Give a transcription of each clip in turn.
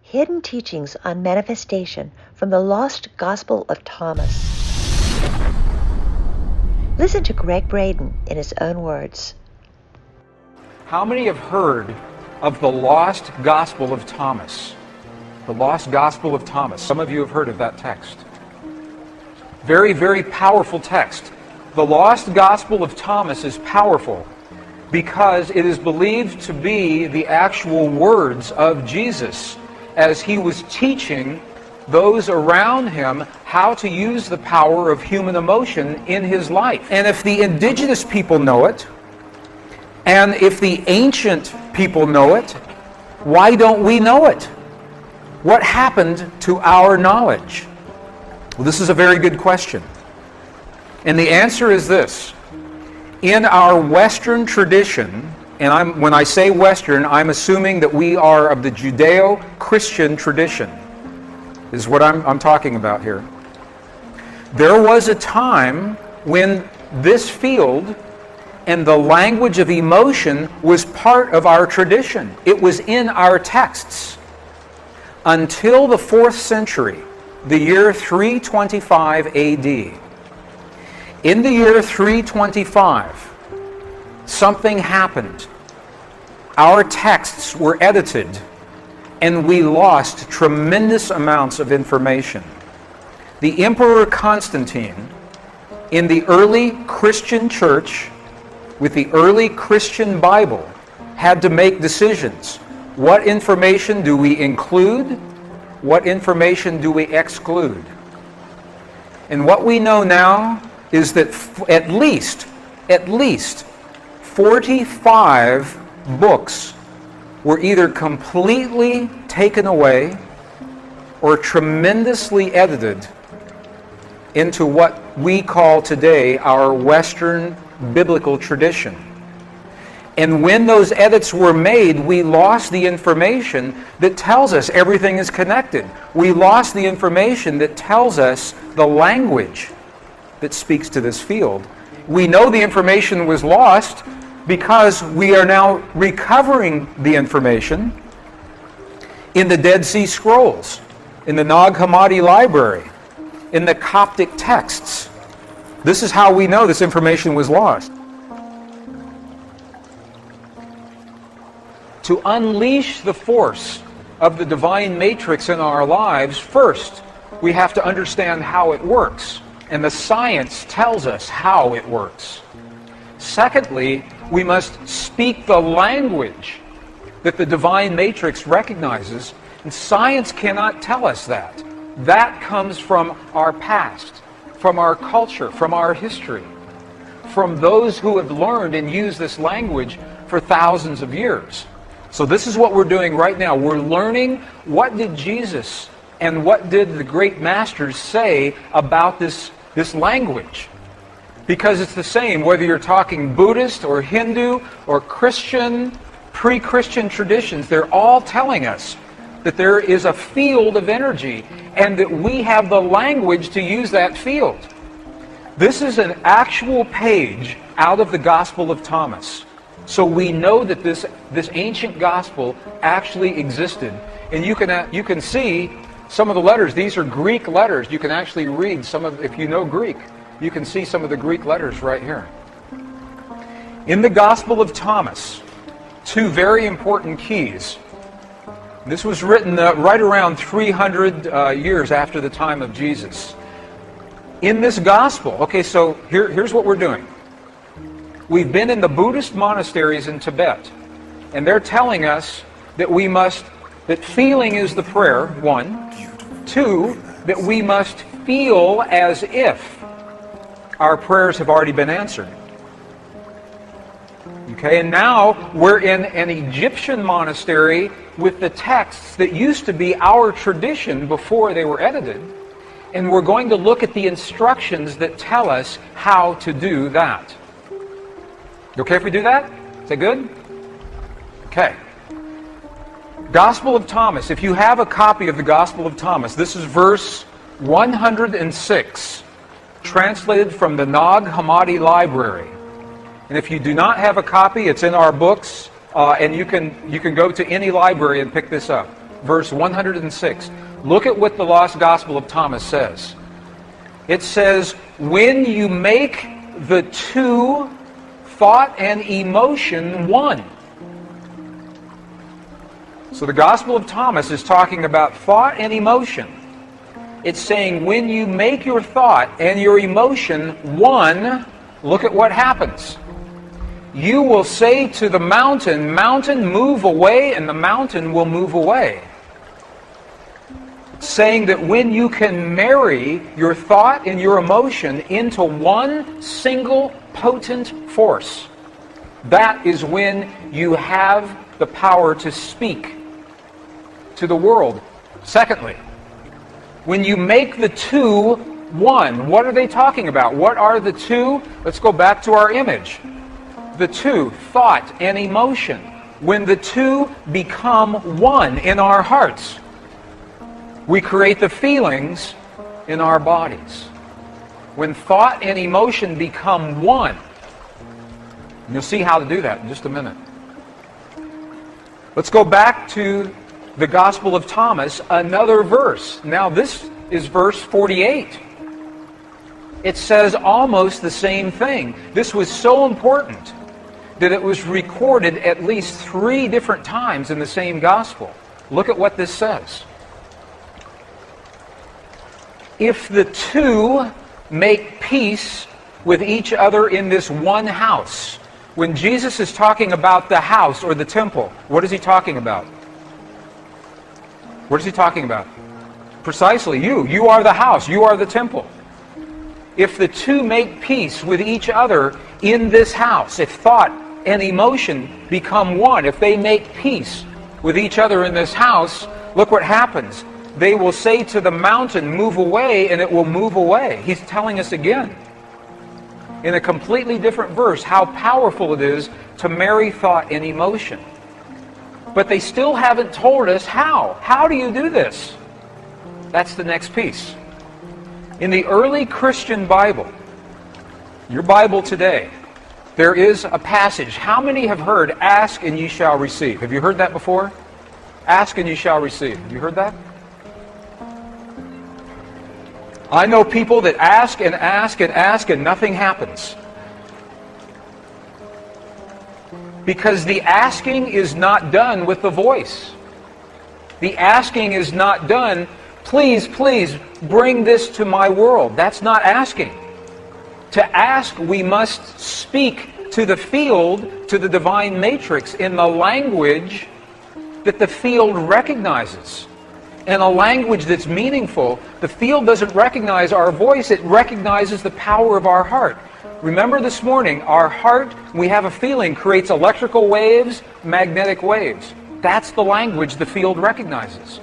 Hidden Teachings on Manifestation from the Lost Gospel of Thomas. Listen to Gregg Braden in his own words. How many have heard of the Lost Gospel of Thomas? The Lost Gospel of Thomas. Some of you have heard of that text. Very, very powerful text. The Lost Gospel of Thomas is powerful because it is believed to be the actual words of Jesus as he was teaching those around him how to use the power of human emotion in his life. And if the indigenous people know it, and if the ancient people know it, why don't we know it? What happened to our knowledge? Well, this is a very good question. And the answer is this. In our Western tradition, and when I say Western, I'm assuming that we are of the Judeo-Christian tradition, is what I'm talking about here. There was a time when this field and the language of emotion was part of our tradition. It was in our texts. Until the 4th century, the year 325 AD. In the year 325, something happened. Our texts were edited, and we lost tremendous amounts of information. The Emperor Constantine, in the early Christian church, with the early Christian Bible, had to make decisions. What information do we include? What information do we exclude? And what we know now is that at least 45 books were either completely taken away or tremendously edited into what we call today our Western biblical tradition. And when those edits were made, we lost the information that tells us everything is connected. We lost the information that tells us the language that speaks to this field. We know the information was lost because we are now recovering the information in the Dead Sea Scrolls, in the Nag Hammadi Library, in the Coptic texts. This is how we know this information was lost. To unleash the force of the divine matrix in our lives, first, we have to understand how it works. And the science tells us how it works. Secondly, we must speak the language that the divine matrix recognizes, and science cannot tell us that. That comes from our past, from our culture, from our history, from those who have learned and used this language for thousands of years. So this is what we're doing right now. We're learning what did Jesus and what did the great masters say about this language. Because it's the same whether you're talking Buddhist or Hindu or Christian, pre-Christian traditions. They're all telling us that there is a field of energy and that we have the language to use that field. This is an actual page out of the Gospel of Thomas. So we know that this ancient gospel actually existed. And you can see some of the letters. These are Greek letters. You can actually read some of, if you know Greek, you can see some of the Greek letters right here. In the Gospel of Thomas, two very important keys. This was written right around 300 years after the time of Jesus. In this gospel, okay, so here's what we're doing. We've been in the Buddhist monasteries in Tibet, and they're telling us that that feeling is the prayer, 1. 2, that we must feel as if our prayers have already been answered. Okay, and now we're in an Egyptian monastery with the texts that used to be our tradition before they were edited, and we're going to look at the instructions that tell us how to do that. Okay if we do that? Is that good? Okay. Gospel of Thomas. If you have a copy of the Gospel of Thomas, this is verse 106, translated from the Nag Hammadi Library. And if you do not have a copy, it's in our books, and you can go to any library and pick this up. verse 106. Look at what the Lost Gospel of Thomas says. It says, when you make the two, thought and emotion, one. So the Gospel of Thomas is talking about thought and emotion. It's saying when you make your thought and your emotion one, look at what happens. You will say to the mountain, mountain, move away, and the mountain will move away. Saying that when you can marry your thought and your emotion into one single potent force, that is when you have the power to speak to the world. Secondly, when you make the two one, what are they talking about? What are the two? Let's go back to our image. The two, thought and emotion. When the two become one in our hearts, we create the feelings in our bodies. When thought and emotion become one, and you'll see how to do that in just a minute. Let's go back to the Gospel of Thomas, another verse. Now this is verse 48. It says almost the same thing. This was so important that it was recorded at least 3 different times in the same Gospel. Look at what this says. If the two make peace with each other in this one house. When Jesus is talking about the house or the temple, what is he talking about? What is he talking about? Precisely you. You are the house. You are the temple. If the two make peace with each other in this house, if thought and emotion become one, if they make peace with each other in this house, look what happens. They will say to the mountain, move away, and it will move away. He's telling us again, in a completely different verse, how powerful it is to marry thought and emotion. But they still haven't told us how. How do you do this? That's the next piece. In the early Christian Bible, your Bible today, there is a passage. How many have heard, ask and ye shall receive? Have you heard that before? Ask and ye shall receive. Have you heard that? I know people that ask and ask and ask and nothing happens. Because the asking is not done with the voice. The asking is not done, please, please, bring this to my world. That's not asking. To ask, we must speak to the field, to the divine matrix, in the language that the field recognizes. In a language that's meaningful. The field doesn't recognize our voice, it recognizes the power of our heart. Remember this morning, our heart, we have a feeling, creates electrical waves, magnetic waves. That's the language the field recognizes.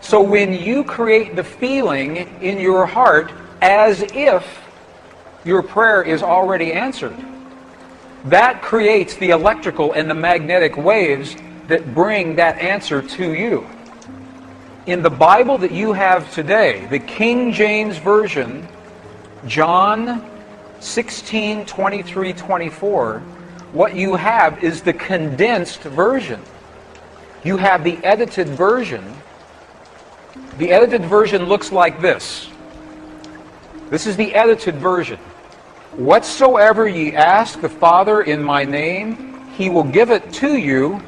So when you create the feeling in your heart as if your prayer is already answered, that creates the electrical and the magnetic waves that bring that answer to you. In the Bible that you have today, the King James Version, John 16, 23, 24, what you have is the condensed version. You have the edited version. The edited version looks like this. This is the edited version. Whatsoever ye ask the Father in my name, he will give it to you.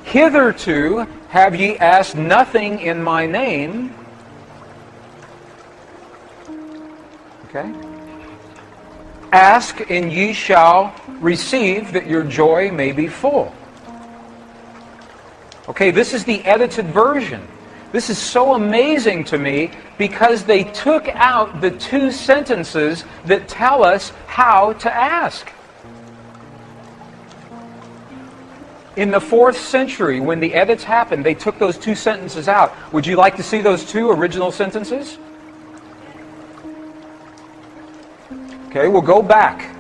Hitherto have ye asked nothing in my name. Okay? Ask and ye shall receive, that your joy may be full. Okay, this is the edited version. This is so amazing to me because they took out the 2 sentences that tell us how to ask. In the 4th century, when the edits happened, they took those 2 sentences out. Would you like to see those 2 original sentences? Okay, we'll go back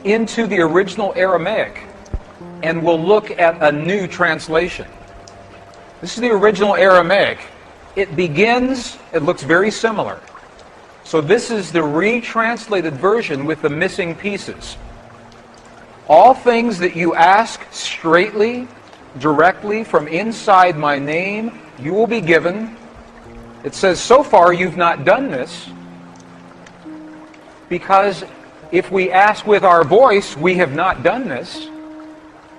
into the original Aramaic and we'll look at a new translation. This is the original Aramaic. It begins, it looks very similar. So this is the retranslated version with the missing pieces. All things that you ask straightly directly from inside my name, you will be given. It says, so far you've not done this, because if we ask with our voice, we have not done this.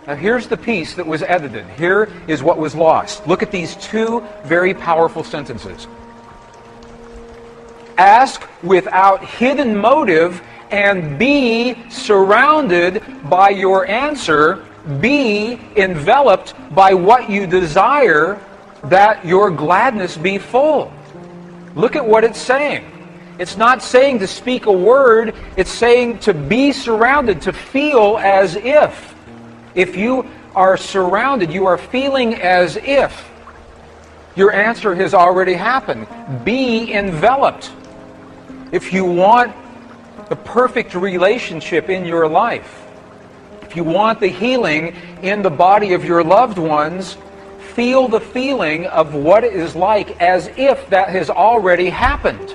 Now here's the piece that was edited. Here is what was lost. Look at these two very powerful sentences. Ask without hidden motive and be surrounded by your answer. Be enveloped by what you desire, that your gladness be full. Look at what it's saying. It's not saying to speak a word. It's saying to be surrounded, to feel as if. If you are surrounded, you are feeling as if your answer has already happened. Be enveloped. If you want the perfect relationship in your life, if you want the healing in the body of your loved ones, feel the feeling of what it is like as if that has already happened.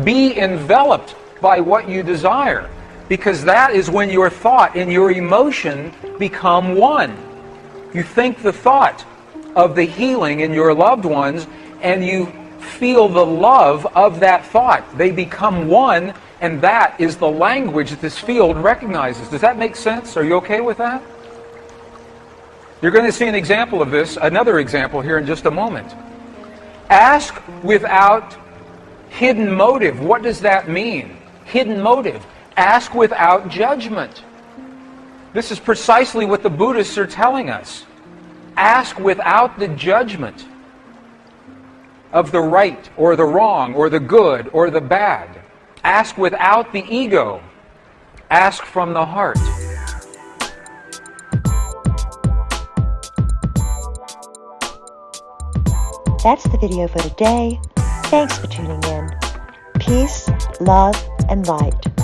Be enveloped by what you desire, because that is when your thought and your emotion become one. You think the thought of the healing in your loved ones, and you feel the love of that thought. They become one, and that is the language that this field recognizes. Does that make sense? Are you okay with that? You're going to see an example of this, another example here in just a moment. Ask without hidden motive. What does that mean? Hidden motive. Ask without judgment. This is precisely what the Buddhists are telling us. Ask without the judgment of the right or the wrong or the good or the bad. Ask without the ego. Ask from the heart. That's the video for today. Thanks for tuning in. Peace, love, and light.